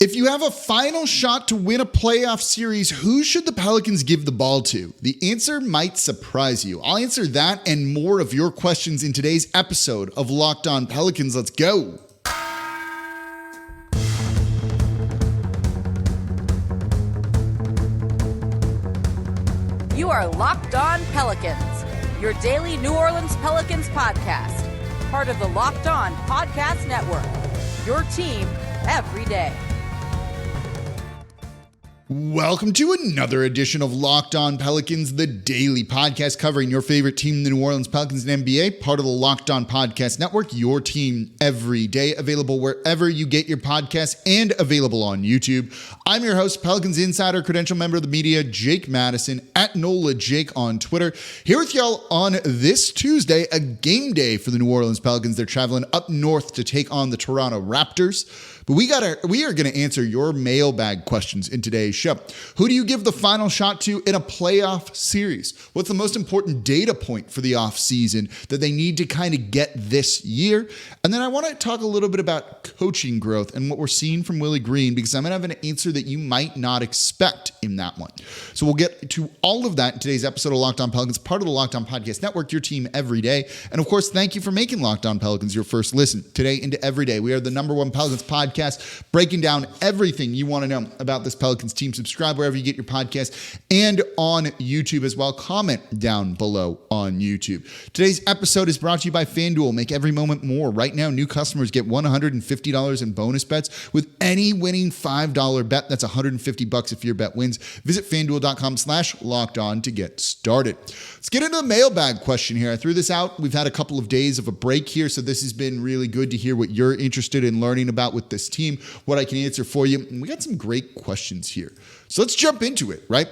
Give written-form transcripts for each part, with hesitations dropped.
If you have a final shot to win a playoff series, who should the Pelicans give the ball to? The answer might surprise you. I'll answer that and more of your questions in today's episode of Locked On Pelicans. Let's go. You are Locked On Pelicans, your daily New Orleans Pelicans podcast, part of the Locked On Podcast Network, your team every day. Welcome to another edition of Locked On Pelicans, the daily podcast covering your favorite team, the New Orleans Pelicans and NBA, part of the Locked On Podcast Network, your team every day, available wherever you get your podcasts and available on YouTube. I'm your host, Pelicans Insider, credential member of the media, Jake Madison, at NOLA Jake on Twitter, here with y'all on this Tuesday, a game day for the New Orleans Pelicans. They're traveling up north to take on the Toronto Raptors. But we are going to answer your mailbag questions in today's show. Who do you give the final shot to in a playoff series? What's the most important data point for the offseason that they need to kind of get this year? And then I want to talk a little bit about coaching growth and what we're seeing from Willie Green, because I'm going to have an answer that you might not expect in that one. So we'll get to all of that in today's episode of Locked On Pelicans, part of the Locked On Podcast Network, your team every day. And of course, thank you for making Locked On Pelicans your first listen today into every day. We are the #1 Pelicans podcast, breaking down everything you want to know about this Pelicans team. Subscribe wherever you get your podcast and on YouTube as well. Comment down below on YouTube. Today's episode is brought to you by FanDuel. Make every moment more. Right now, new customers get $150 in bonus bets with any winning $5 bet. That's $150 if your bet wins. Visit FanDuel.com/lockedon to get started. Let's get into the mailbag question here. I threw this out. We've had a couple of days of a break here, so this has been really good to hear what you're interested in learning about with this team, what I can answer for you. And we got some great questions here. So let's jump into it, right?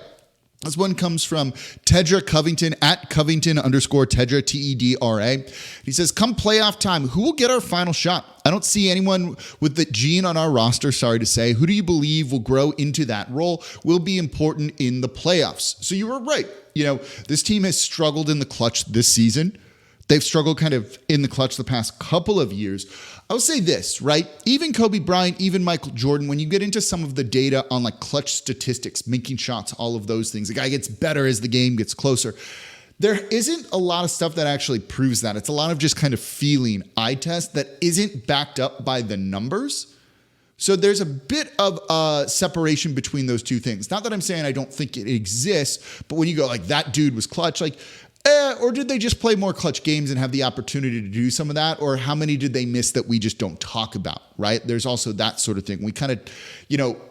This one comes from Tedra Covington at Covington_Tedra, Tedra. He says, come playoff time, who will get our final shot? I don't see anyone with the gene on our roster, sorry to say. Who do you believe will grow into that role, will be important in the playoffs? So you were right. You know, this team has struggled in the clutch this season. They've struggled kind of in the clutch the past couple of years. I'll say this, right? Even Kobe Bryant, even Michael Jordan, when you get into some of the data on like clutch statistics, making shots, all of those things, the guy gets better as the game gets closer. There isn't a lot of stuff that actually proves that. It's a lot of just kind of feeling eye test that isn't backed up by the numbers. So there's a bit of separation between those two things. Not that I'm saying I don't think it exists, but when you go like that dude was clutch, like, or did they just play more clutch games and have the opportunity to do some of that? Or how many did they miss that we just don't talk about, right? There's also that sort of thing. We kind of,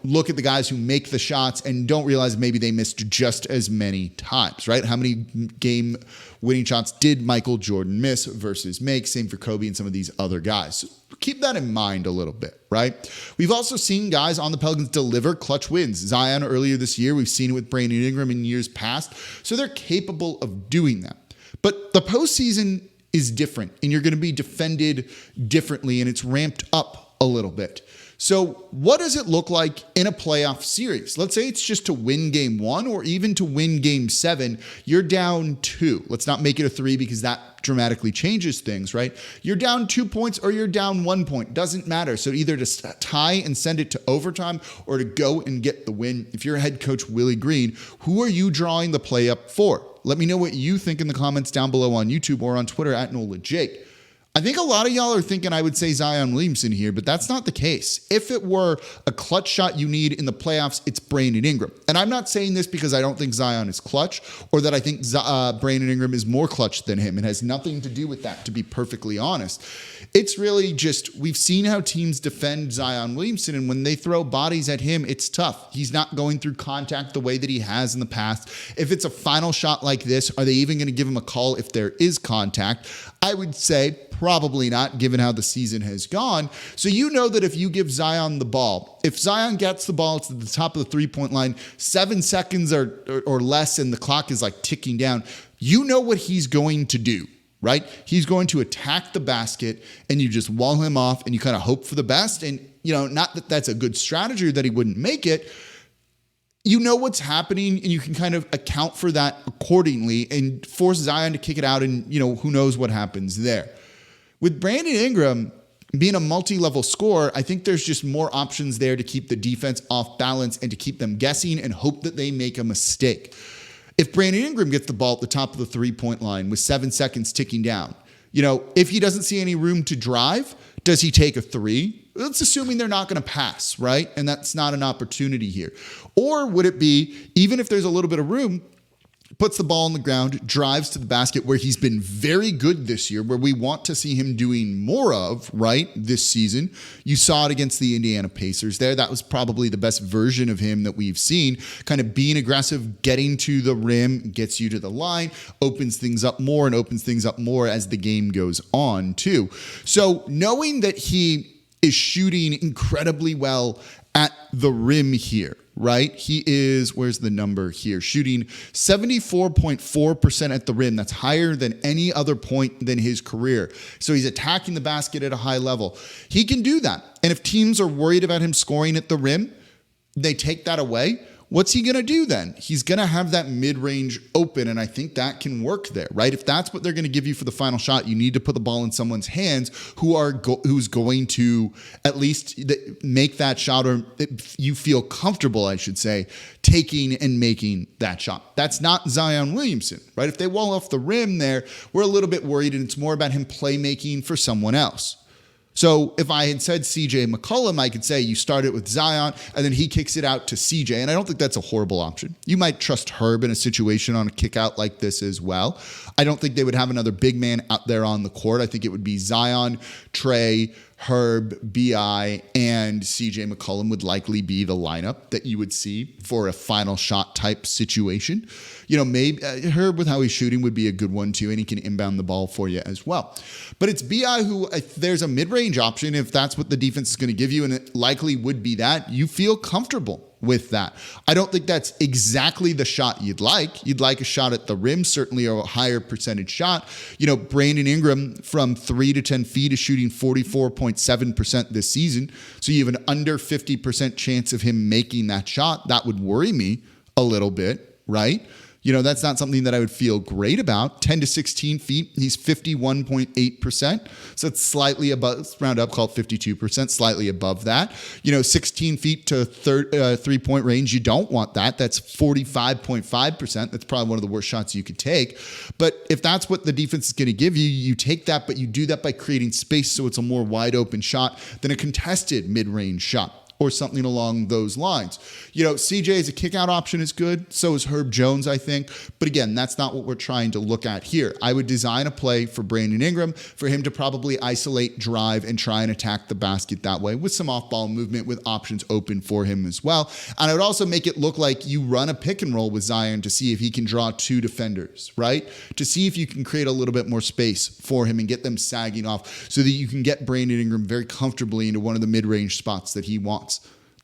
look at the guys who make the shots and don't realize maybe they missed just as many times, right? How many game winning shots did Michael Jordan miss versus make? Same for Kobe and some of these other guys. So keep that in mind a little bit, right? We've also seen guys on the Pelicans deliver clutch wins. Zion earlier this year, we've seen it with Brandon Ingram in years past. So they're capable of doing that. But the postseason is different, and you're going to be defended differently, and it's ramped up a little bit. So what does it look like in a playoff series? Let's say it's just to win game 1 or even to win game 7. You're down 2. Let's not make it a 3 because that dramatically changes things, right? You're down 2 points or you're down 1 point. Doesn't matter. So either to tie and send it to overtime or to go and get the win. If you're head coach Willie Green, who are you drawing the play up for? Let me know what you think in the comments down below on YouTube or on Twitter at NOLA Jake. I think a lot of y'all are thinking I would say Zion Williamson here, but that's not the case. If it were a clutch shot you need in the playoffs, it's Brandon Ingram. And I'm not saying this because I don't think Zion is clutch or that I think Brandon Ingram is more clutch than him. It has nothing to do with that, to be perfectly honest. It's really just, we've seen how teams defend Zion Williamson, and when they throw bodies at him, it's tough. He's not going through contact the way that he has in the past. If it's a final shot like this, are they even going to give him a call if there is contact? I would say probably not, given how the season has gone. So you know that if you give Zion the ball, if Zion gets the ball to the top of the three-point line, 7 seconds or less, and the clock is like ticking down, you know what he's going to do, right? He's going to attack the basket, and you just wall him off, and you kind of hope for the best. And, not that that's a good strategy or that he wouldn't make it. You know what's happening, and you can kind of account for that accordingly and force Zion to kick it out, and, who knows what happens there. With Brandon Ingram, being a multi-level scorer, I think there's just more options there to keep the defense off balance and to keep them guessing and hope that they make a mistake. If Brandon Ingram gets the ball at the top of the three-point line with 7 seconds ticking down, if he doesn't see any room to drive, does he take a three? That's assuming they're not going to pass, right? And that's not an opportunity here. Or would it be, even if there's a little bit of room, puts the ball on the ground, drives to the basket where he's been very good this year, where we want to see him doing more of, right, this season. You saw it against the Indiana Pacers there. That was probably the best version of him that we've seen, kind of being aggressive, getting to the rim, gets you to the line, opens things up more and opens things up more as the game goes on too. So knowing that he is shooting incredibly well at the rim here, right? He is, where's the number here? Shooting 74.4% at the rim. That's higher than any other point than his career. So he's attacking the basket at a high level. He can do that. And if teams are worried about him scoring at the rim, they take that away. What's he going to do then? He's going to have that mid-range open, and I think that can work there, right? If that's what they're going to give you for the final shot, you need to put the ball in someone's hands who's going to at least make that shot, or you feel comfortable, I should say, taking and making that shot. That's not Zion Williamson, right? If they wall off the rim there, we're a little bit worried, and it's more about him playmaking for someone else. So if I had said CJ McCollum, I could say you start it with Zion and then he kicks it out to CJ. And I don't think that's a horrible option. You might trust Herb in a situation on a kick out like this as well. I don't think they would have another big man out there on the court. I think it would be Zion, Trey, Herb, BI, and CJ McCollum would likely be the lineup that you would see for a final shot type situation. Maybe Herb with how he's shooting would be a good one too, and he can inbound the ball for you as well. But it's BI who, if there's a mid-range option, if that's what the defense is going to give you, and it likely would be that, you feel comfortable with that. I don't think that's exactly the shot you'd like. You'd like a shot at the rim, certainly a higher percentage shot. Brandon Ingram from 3 to 10 feet is shooting 44.7% this season. So you have an under 50% chance of him making that shot. That would worry me a little bit, right? That's not something that I would feel great about. 10 to 16 feet, he's 51.8%. So it's slightly above, let's round up, call it 52%, slightly above that. 16 feet to three-point range, you don't want that. That's 45.5%. That's probably one of the worst shots you could take. But if that's what the defense is going to give you, you take that, but you do that by creating space so it's a more wide open shot than a contested mid-range shot, or something along those lines. CJ as a kick-out option is good. So is Herb Jones, I think. But again, that's not what we're trying to look at here. I would design a play for Brandon Ingram for him to probably isolate, drive, and try and attack the basket that way with some off-ball movement with options open for him as well. And I would also make it look like you run a pick and roll with Zion to see if he can draw two defenders, right? To see if you can create a little bit more space for him and get them sagging off so that you can get Brandon Ingram very comfortably into one of the mid-range spots that he wants.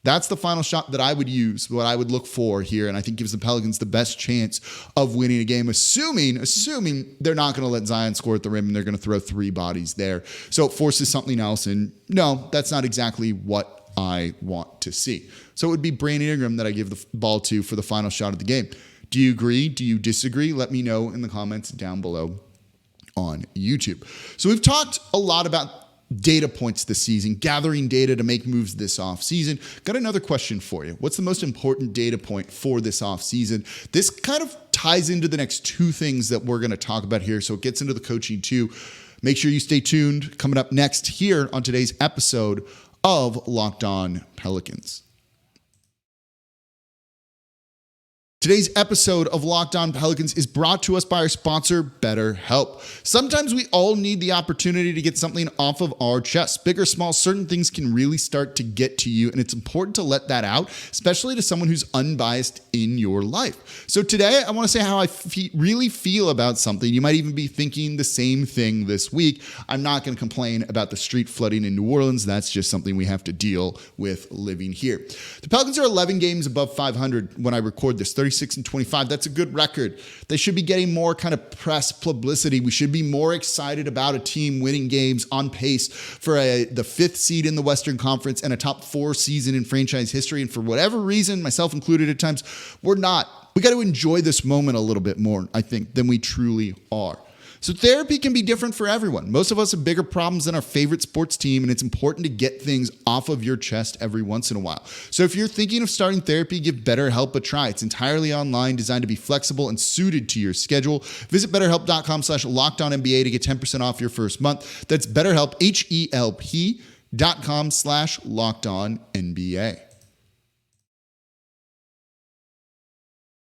That's the final shot that I would use, what I would look for here, and I think gives the Pelicans the best chance of winning a game, assuming they're not going to let Zion score at the rim and they're going to throw three bodies there. So it forces something else, and no, that's not exactly what I want to see. So it would be Brandon Ingram that I give the ball to for the final shot of the game. Do you agree? Do you disagree? Let me know in the comments down below on YouTube. So we've talked a lot about data points this season, gathering data to make moves this offseason. Got another question for you. What's the most important data point for this offseason? This kind of ties into the next two things that we're going to talk about here, so it gets into the coaching too. Make sure you stay tuned. Coming up next here on today's episode of Locked On Pelicans. Today's episode of Locked On Pelicans is brought to us by our sponsor, BetterHelp. Sometimes we all need the opportunity to get something off of our chest. Big or small, certain things can really start to get to you, and it's important to let that out, especially to someone who's unbiased in your life. So today, I want to say how I really feel about something. You might even be thinking the same thing this week. I'm not going to complain about the street flooding in New Orleans. That's just something we have to deal with living here. The Pelicans are 11 games above 500 when I record this, 36-25. That's a good record. They should be getting more kind of press publicity. We should be more excited about a team winning games on pace for the 5th seed in the Western Conference and a top 4 season in franchise history. And for whatever reason, myself included at times, we're not. We got to enjoy this moment a little bit more, I think, than we truly are. So therapy can be different for everyone. Most of us have bigger problems than our favorite sports team, and it's important to get things off of your chest every once in a while. So if you're thinking of starting therapy, give BetterHelp a try. It's entirely online, designed to be flexible and suited to your schedule. Visit BetterHelp.com/LockedOnNBA to get 10% off your first month. That's BetterHelp, HELP.com/LockedOnNBA.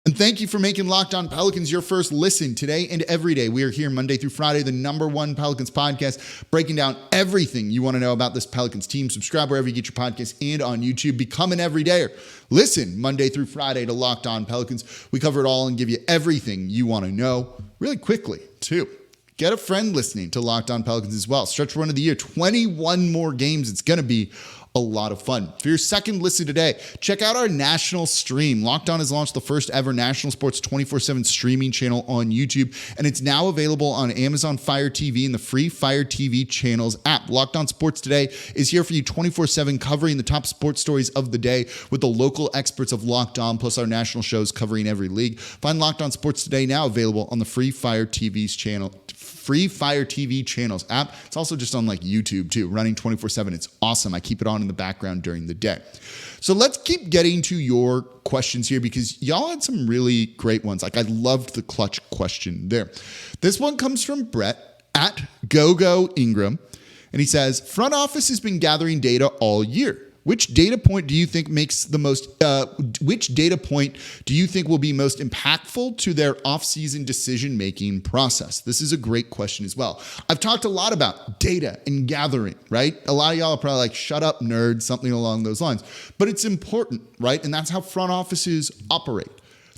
And thank you for making Locked On Pelicans your first listen today and every day. We are here Monday through Friday, the #1 Pelicans podcast, breaking down everything you want to know about this Pelicans team. Subscribe wherever you get your podcasts and on YouTube. Become an everydayer. Listen Monday through Friday to Locked On Pelicans. We cover it all and give you everything you want to know really quickly, too. Get a friend listening to Locked On Pelicans as well. Stretch run of the year, 21 more games. It's going to be a lot of fun. For your second listen today, check out our national stream. Locked On has launched the first ever national sports 24/7 streaming channel on YouTube, and it's now available on Amazon Fire TV and the free Fire TV channels app. Locked On Sports Today is here for you 24/7, covering the top sports stories of the day with the local experts of Locked On, plus our national shows covering every league. Find Locked On Sports Today now available on the free Fire TV channels app. It's also just on like YouTube too, running 24/7. It's awesome. I keep it on in the background during the day. So let's keep getting to your questions here because y'all had some really great ones. Like I loved the clutch question there. This one comes from Brett at GoGo Ingram. And he says, front office has been gathering data all year. Which data point do you think will be most impactful to their offseason decision-making process? This is a great question as well. I've talked a lot about data and gathering, right? A lot of y'all are probably like, shut up, nerd, something along those lines. But it's important, right? And that's how front offices operate.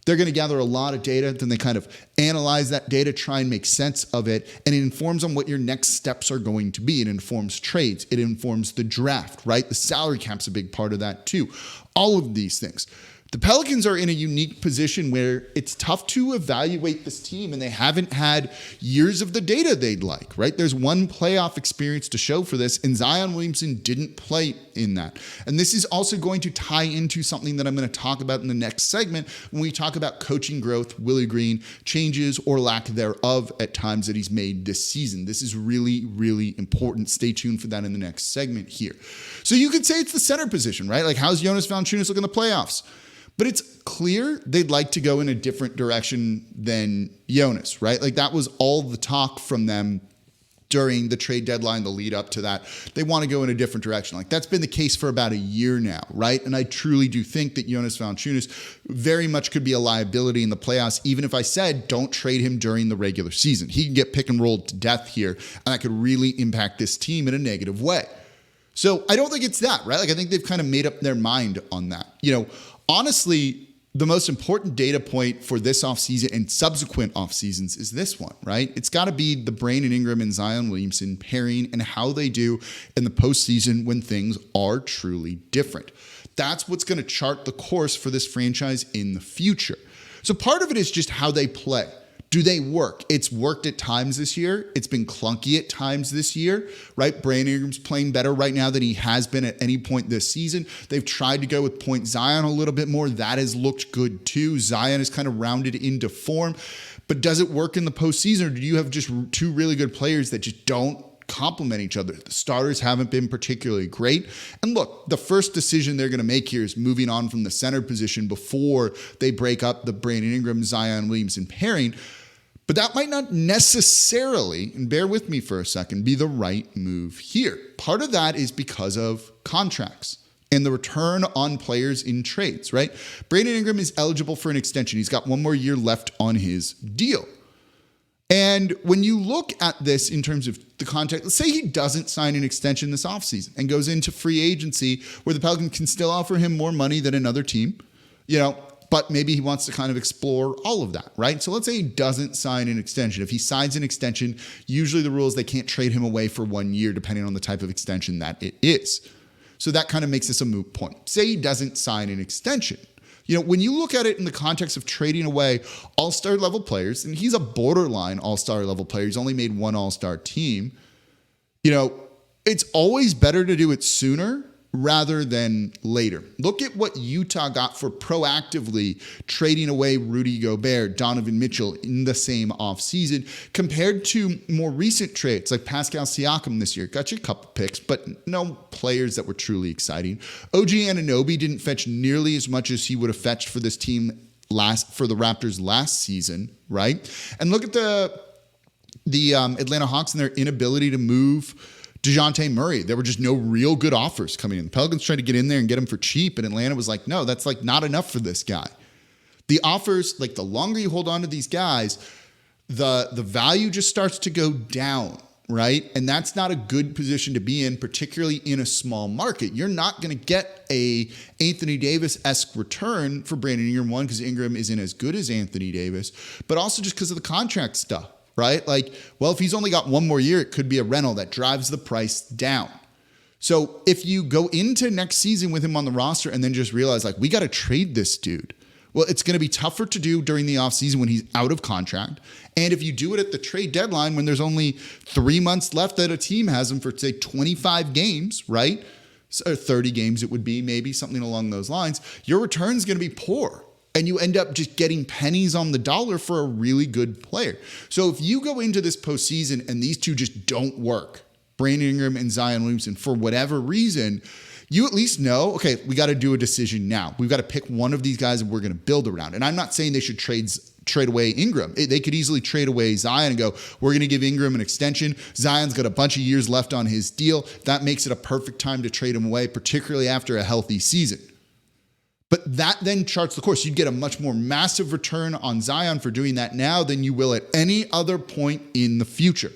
They're going to gather a lot of data, then they kind of analyze that data, try and make sense of it, and it informs on what your next steps are going to be. It informs trades. It informs the draft, right? The salary cap's a big part of that too. All of these things. The Pelicans are in a unique position where it's tough to evaluate this team, and they haven't had years of the data they'd like, right? There's one playoff experience to show for this, and Zion Williamson didn't play in that. And this is also going to tie into something that I'm going to talk about in the next segment when we talk about coaching growth, Willie Green, changes or lack thereof at times that he's made this season. This is really, really important. Stay tuned for that in the next segment here. So you could say it's the center position, right? Like, how's Jonas Valanciunas looking in the playoffs? But it's clear they'd like to go in a different direction than Jonas, right? Like that was all the talk from them during the trade deadline, the lead up to that. They want to go in a different direction. Like that's been the case for about a year now, right? And I truly do think that Jonas Valanciunas very much could be a liability in the playoffs, even if I said don't trade him during the regular season. He can get pick and rolled to death here, and that could really impact this team in a negative way. So I don't think it's that, right? Like I think they've kind of made up their mind on that. Honestly, the most important data point for this offseason and subsequent offseasons is this one, right? It's got to be the Brandon Ingram and Zion Williamson pairing and how they do in the postseason when things are truly different. That's what's going to chart the course for this franchise in the future. So part of it is just how they play. Do they work? It's worked at times this year. It's been clunky at times this year, right? Brandon Ingram's playing better right now than he has been at any point this season. They've tried to go with Point Zion a little bit more. That has looked good too. Zion is kind of rounded into form. But does it work in the postseason, or do you have just two really good players that just don't complement each other? The starters haven't been particularly great. And look, the first decision they're going to make here is moving on from the center position before they break up the Brandon Ingram, Zion Williamson pairing. But that might not necessarily, and bear with me for a second, be the right move here. Part of that is because of contracts and the return on players in trades, right? Brandon Ingram is eligible for an extension. He's got one more year left on his deal. And when you look at this in terms of the contract, let's say he doesn't sign an extension this offseason and goes into free agency where the Pelicans can still offer him more money than another team, but maybe he wants to kind of explore all of that, right? So let's say he doesn't sign an extension. If he signs an extension, usually the rule is they can't trade him away for 1 year, depending on the type of extension that it is. So that kind of makes this a moot point. Say he doesn't sign an extension. When you look at it in the context of trading away all-star level players, and he's a borderline all-star level player. He's only made one all-star team. It's always better to do it sooner rather than later. Look at what Utah got for proactively trading away Rudy Gobert, Donovan Mitchell in the same offseason compared to more recent trades like Pascal Siakam this year. Got you a couple picks, but no players that were truly exciting. OG Anunoby didn't fetch nearly as much as he would have fetched for this team for the Raptors last season, right? And look at the Atlanta Hawks and their inability to move DeJounte Murray. There were just no real good offers coming in. The Pelicans tried to get in there and get him for cheap, and Atlanta was like, no, that's like not enough for this guy. The offers, like the longer you hold on to these guys, the value just starts to go down, right? And that's not a good position to be in, particularly in a small market. You're not going to get a Anthony Davis-esque return for Brandon Ingram, one, because Ingram isn't as good as Anthony Davis, but also just because of the contract stuff. Right? Like, well, if he's only got one more year, it could be a rental that drives the price down. So if you go into next season with him on the roster and then just realize, like, we got to trade this dude, well, it's going to be tougher to do during the offseason when he's out of contract. And if you do it at the trade deadline when there's only 3 months left that a team has him for, say, 25 games, right? Or 30 games it would be, maybe something along those lines, your return's going to be poor. And you end up just getting pennies on the dollar for a really good player. So if you go into this postseason and these two just don't work, Brandon Ingram and Zion Williamson, for whatever reason, you at least know, okay, we got to do a decision now. We've got to pick one of these guys and we're going to build around. And I'm not saying they should trade away Ingram. They could easily trade away Zion and go, we're going to give Ingram an extension. Zion's got a bunch of years left on his deal. That makes it a perfect time to trade him away, particularly after a healthy season. But that then charts the course. You'd get a much more massive return on Zion for doing that now than you will at any other point in the future.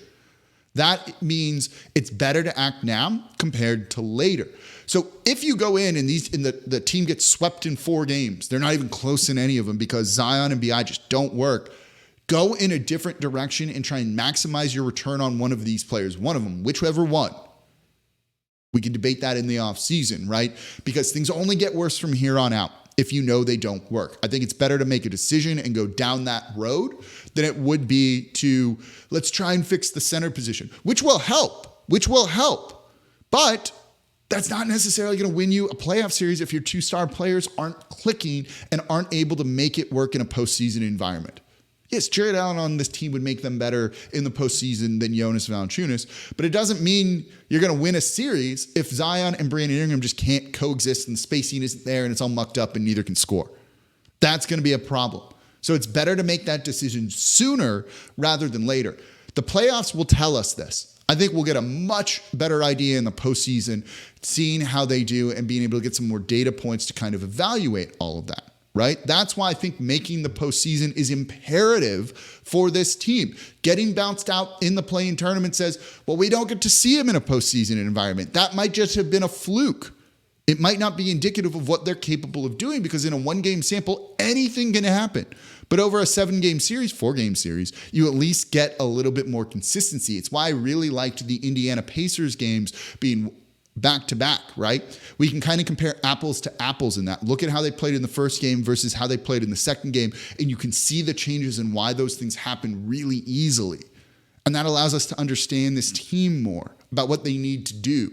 That means it's better to act now compared to later. So if you go in and the team gets swept in 4 games, they're not even close in any of them because Zion and BI just don't work. Go in a different direction and try and maximize your return on one of these players, one of them, whichever one. We can debate that in the offseason, right? Because things only get worse from here on out if you know they don't work. I think it's better to make a decision and go down that road than it would be to, let's try and fix the center position, which will help. But that's not necessarily going to win you a playoff series if your 2-star players aren't clicking and aren't able to make it work in a postseason environment. Yes, Jared Allen on this team would make them better in the postseason than Jonas Valanciunas, but it doesn't mean you're going to win a series if Zion and Brandon Ingram just can't coexist and the spacing isn't there and it's all mucked up and neither can score. That's going to be a problem. So it's better to make that decision sooner rather than later. The playoffs will tell us this. I think we'll get a much better idea in the postseason, seeing how they do and being able to get some more data points to kind of evaluate all of that. Right? That's why I think making the postseason is imperative for this team. Getting bounced out in the play-in tournament says, well, we don't get to see him in a postseason environment. That might just have been a fluke. It might not be indicative of what they're capable of doing because in a 1-game sample, anything can happen. But over a 7-game series, 4-game series, you at least get a little bit more consistency. It's why I really liked the Indiana Pacers games being back-to-back, right? We can kind of compare apples to apples in that. Look at how they played in the first game versus how they played in the second game, and you can see the changes and why those things happen really easily. And that allows us to understand this team more about what they need to do.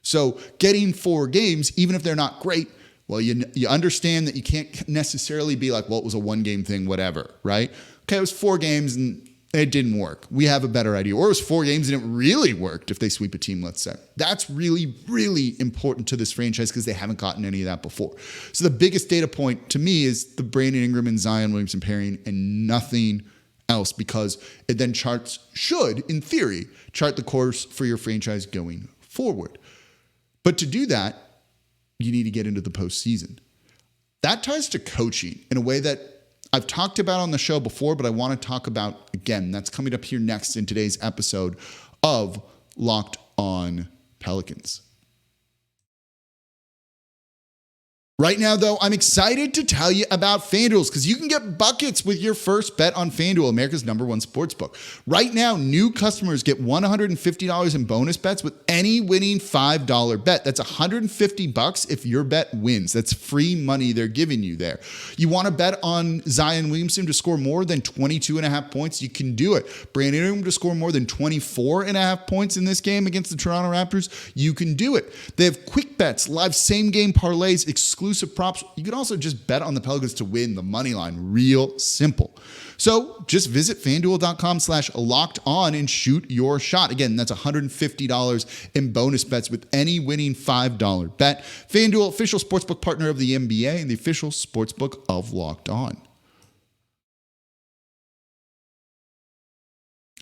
So getting 4 games, even if they're not great, well, you understand that you can't necessarily be like, well, it was a 1-game thing, whatever, right? Okay, it was 4 games and it didn't work. We have a better idea. Or it was 4 games and it really worked if they sweep a team, let's say. That's really, really important to this franchise because they haven't gotten any of that before. So the biggest data point to me is the Brandon Ingram and Zion Williamson pairing and nothing else because it then should, in theory, chart the course for your franchise going forward. But to do that, you need to get into the postseason. That ties to coaching in a way that I've talked about on the show before, but I want to talk about again. That's coming up here next in today's episode of Locked On Pelicans. Right now, though, I'm excited to tell you about FanDuel because you can get buckets with your first bet on FanDuel, America's #1 sportsbook. Right now, new customers get $150 in bonus bets with any winning $5 bet. That's $150 if your bet wins. That's free money they're giving you there. You want to bet on Zion Williamson to score more than 22.5 points? You can do it. Brandon Ingram to score more than 24.5 points in this game against the Toronto Raptors? You can do it. They have quick bets, live same-game parlays, exclusive props. You can also just bet on the Pelicans to win the money line. Real simple. So just visit FanDuel.com/locked-on and shoot your shot. Again, that's $150 in bonus bets with any winning $5 bet. FanDuel, official sportsbook partner of the NBA and the official sportsbook of Locked On.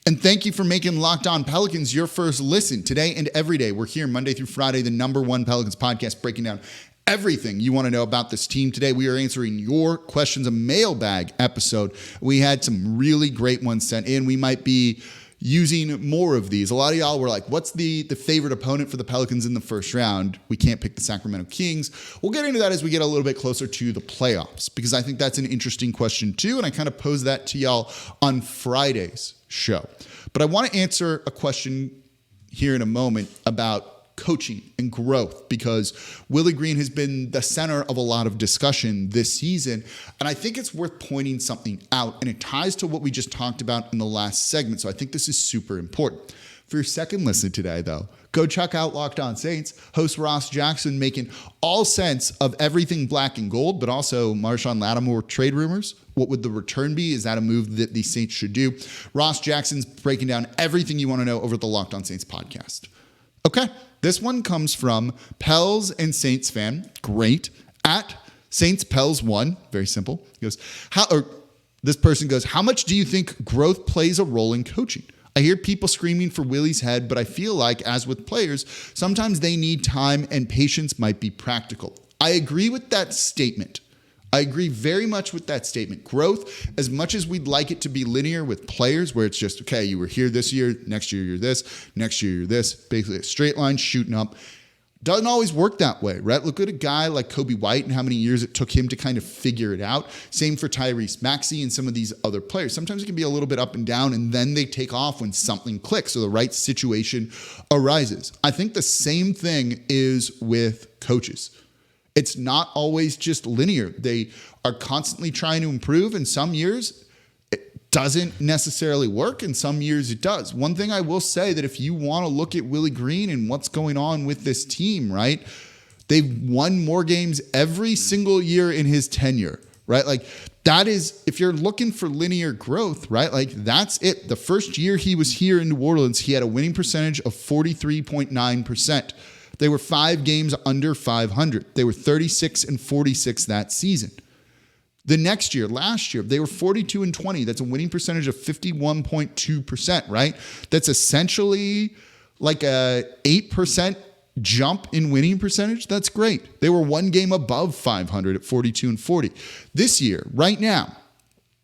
And thank you for making Locked On Pelicans your first listen. Today and every day, we're here Monday through Friday, the #1 Pelicans podcast, breaking down everything you want to know about this team. Today, we are answering your questions, a mailbag episode. We had some really great ones sent in. We might be using more of these. A lot of y'all were like, what's the favorite opponent for the Pelicans in the first round? We can't pick the Sacramento Kings. We'll get into that as we get a little bit closer to the playoffs, because I think that's an interesting question too. And I kind of posed that to y'all on Friday's show. But I want to answer a question here in a moment about coaching and growth, because Willie Green has been the center of a lot of discussion this season. And I think it's worth pointing something out, and it ties to what we just talked about in the last segment. So I think this is super important. For your second listen today, though, go check out Locked On Saints. Host Ross Jackson making all sense of everything black and gold, but also Marshawn Lattimore trade rumors. What would the return be? Is that a move that the Saints should do? Ross Jackson's breaking down everything you want to know over the Locked On Saints podcast. Okay, this one comes from Pels and Saints fan, great, at Saints Pels 1, very simple. He goes, this person goes, how much do you think growth plays a role in coaching? I hear people screaming for Willie's head, but I feel like, as with players, sometimes they need time and patience might be practical. I agree with that statement. I agree very much with that statement. Growth, as much as we'd like it to be linear with players, where it's just, okay, you were here this year, next year you're this, next year you're this, basically a straight line shooting up, doesn't always work that way, right? Look at a guy like Kobe White and how many years it took him to kind of figure it out. Same for Tyrese Maxey and some of these other players. Sometimes it can be a little bit up and down, and then they take off when something clicks or the right situation arises. I think the same thing is with coaches. It's not always just linear. They are constantly trying to improve, and some years it doesn't necessarily work, and some years it does. One thing I will say, that if you want to look at Willie Green and what's going on with this team, right? They've won more games every single year in his tenure, right? Like, that is, if you're looking for linear growth, right? Like, that's it. The first year he was here in New Orleans, he had a winning percentage of 43.9%. They were 5 games under 500. They were 36-46 that season. The next year, last year, they were 42-20. That's a winning percentage of 51.2%, right? That's essentially like a 8% jump in winning percentage. That's great. They were 1 game above 500 at 42-40. This year, right now,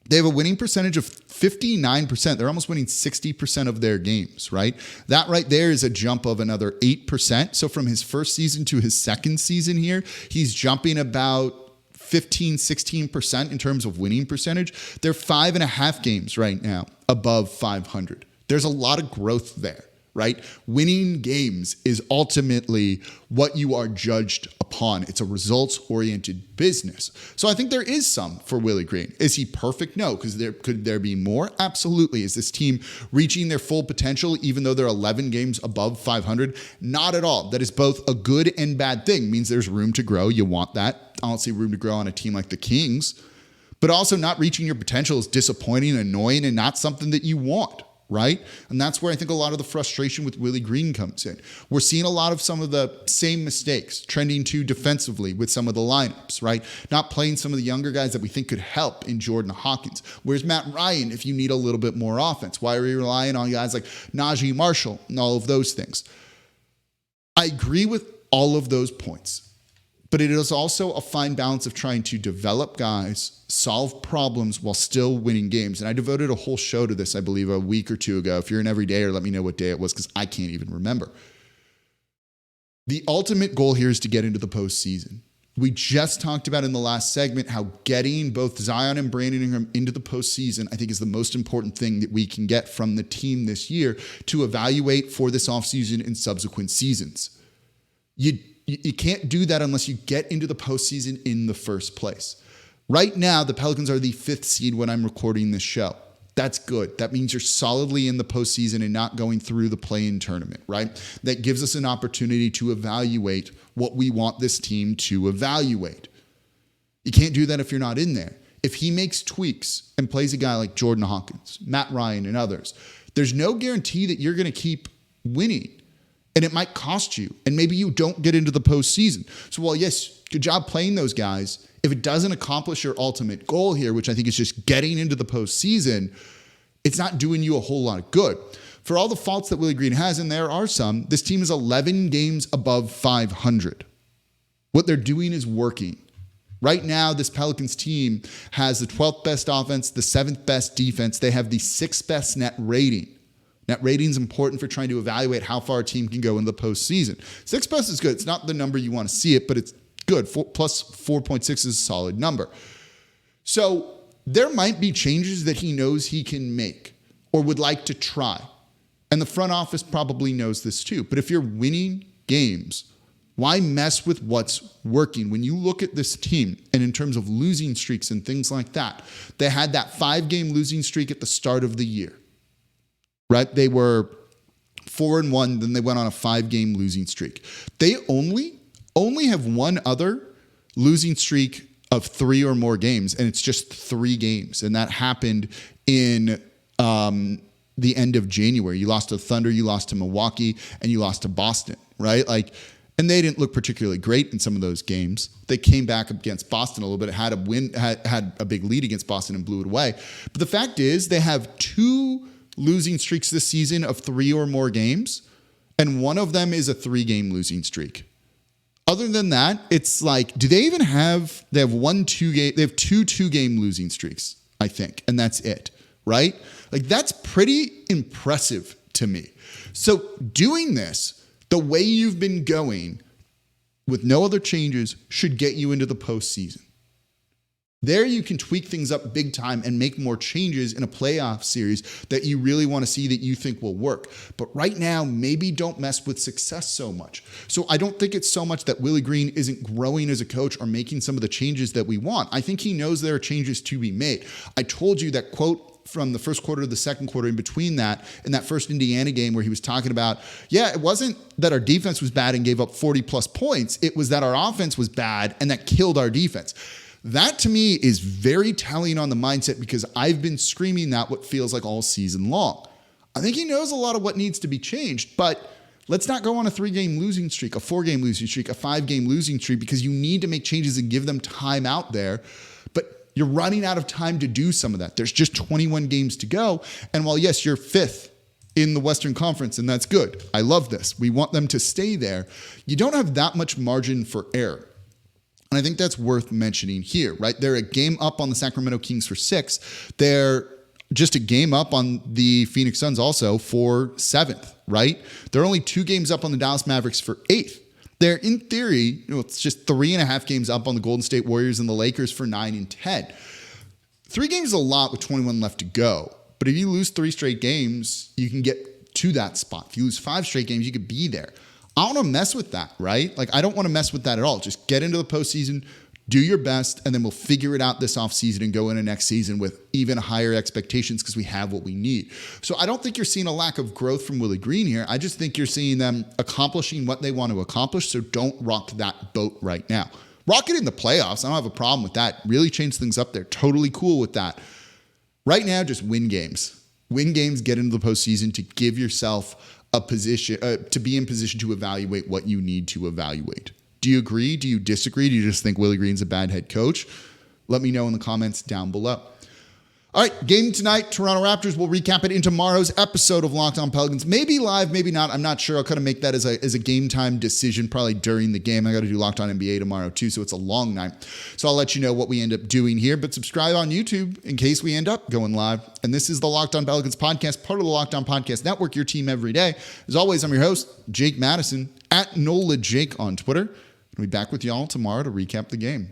they have a winning percentage of 59%. They're almost winning 60% of their games, right? That right there is a jump of another 8%. So from his first season to his second season here, he's jumping about 15-16% in terms of winning percentage. They're 5.5 games right now above 500. There's a lot of growth there, right? Winning games is ultimately what you are judged upon. It's a results-oriented business. So I think there is some for Willie Green. Is he perfect? No, because could there be more? Absolutely. Is this team reaching their full potential even though they're 11 games above 500? Not at all. That is both a good and bad thing. It means there's room to grow. You want that. I don't see room to grow on a team like the Kings. But also, not reaching your potential is disappointing, annoying, and not something that you want, right? And that's where I think a lot of the frustration with Willie Green comes in. We're seeing a lot of some of the same mistakes, trending too defensively with some of the lineups, right? Not playing some of the younger guys that we think could help in Jordan Hawkins. Where's Matt Ryan if you need a little bit more offense? Why are we relying on guys like Najee Marshall and all of those things? I agree with all of those points. But it is also a fine balance of trying to develop guys, solve problems while still winning games. And I devoted a whole show to this, I believe, a week or two ago. If you're an everydayer, let me know what day it was, because I can't even remember. The ultimate goal here is to get into the postseason. We just talked about in the last segment how getting both Zion and Brandon Ingram into the postseason, I think, is the most important thing that we can get from the team this year to evaluate for this offseason and subsequent seasons. You can't do that unless you get into the postseason in the first place. Right now, the Pelicans are the 5th seed when I'm recording this show. That's good. That means you're solidly in the postseason and not going through the play-in tournament, right? That gives us an opportunity to evaluate what we want this team to evaluate. You can't do that if you're not in there. If he makes tweaks and plays a guy like Jordan Hawkins, Matt Ryan, and others, there's no guarantee that you're going to keep winning. And it might cost you. And maybe you don't get into the postseason. So while, yes, good job playing those guys, if it doesn't accomplish your ultimate goal here, which I think is just getting into the postseason, it's not doing you a whole lot of good. For all the faults that Willie Green has, and there are some, this team is 11 games above 500. What they're doing is working. Right now, this Pelicans team has the 12th best offense, the 7th best defense. They have the 6th best net rating. Net rating is important for trying to evaluate how far a team can go in the postseason. 6th best is good. It's not the number you want to see it, but it's good. Plus 4.6 is a solid number. So there might be changes that he knows he can make or would like to try. And the front office probably knows this too. But if you're winning games, why mess with what's working? When you look at this team and in terms of losing streaks and things like that, they had that 5-game losing streak at the start of the year, right? They were 4-1, then they went on a 5-game losing streak. They only have one other losing streak of 3 or more games, and it's just 3 games. And that happened in the end of January. You lost to Thunder, you lost to Milwaukee, and you lost to Boston, right? And they didn't look particularly great in some of those games. They came back against Boston a little bit, had a big lead against Boston and blew it away. But the fact is, they have 2 losing streaks this season of 3 or more games, and one of them is a 3-game losing streak. Other than that, it's like, do they even have, they have 2 2-game losing streaks, I think, and that's it, right? Like, that's pretty impressive to me. So doing this the way you've been going with no other changes should get you into the postseason. There you can tweak things up big time and make more changes in a playoff series that you really want to see that you think will work. But right now, maybe don't mess with success so much. So I don't think it's so much that Willie Green isn't growing as a coach or making some of the changes that we want. I think he knows there are changes to be made. I told you that quote from the first quarter to the second quarter in between that, in that first Indiana game where he was talking about, yeah, it wasn't that our defense was bad and gave up 40 plus points. It was that our offense was bad and that killed our defense. That to me is very telling on the mindset because I've been screaming that what feels like all season long. I think he knows a lot of what needs to be changed, but let's not go on a 3-game losing streak, a 4-game losing streak, a 5-game losing streak because you need to make changes and give them time out there. But you're running out of time to do some of that. There's just 21 games to go. And while, yes, you're 5th in the Western Conference, and that's good. I love this. We want them to stay there. You don't have that much margin for error. And I think that's worth mentioning here, right? They're a game up on the Sacramento Kings for 6th. They're just a game up on the Phoenix Suns also for 7th, right? They're only 2 games up on the Dallas Mavericks for 8th. They're, in theory, it's just 3.5 games up on the Golden State Warriors and the Lakers for 9 and 10. 3 games is a lot with 21 left to go. But if you lose 3 straight games, you can get to that spot. If you lose 5 straight games, you could be there. I don't want to mess with that, right? Like, I don't want to mess with that at all. Just get into the postseason, do your best, and then we'll figure it out this offseason and go into next season with even higher expectations because we have what we need. So I don't think you're seeing a lack of growth from Willie Green here. I just think you're seeing them accomplishing what they want to accomplish, so don't rock that boat right now. Rock it in the playoffs. I don't have a problem with that. Really change things up there. Totally cool with that. Right now, just win games. Win games, get into the postseason to give yourself a position, to be in position to evaluate what you need to evaluate. Do you agree? Do you disagree? Do you just think Willie Green's a bad head coach? Let me know in the comments down below. All right, game tonight, Toronto Raptors. We'll recap it in tomorrow's episode of Locked On Pelicans. Maybe live, maybe not. I'm not sure. I'll kind of make that as a game time decision probably during the game. I got to do Locked On NBA tomorrow too, so it's a long night. So I'll let you know what we end up doing here. But subscribe on YouTube in case we end up going live. And this is the Locked On Pelicans podcast, part of the Locked On Podcast Network, your team every day. As always, I'm your host, Jake Madison, at NOLAJake on Twitter. I'll be back with y'all tomorrow to recap the game.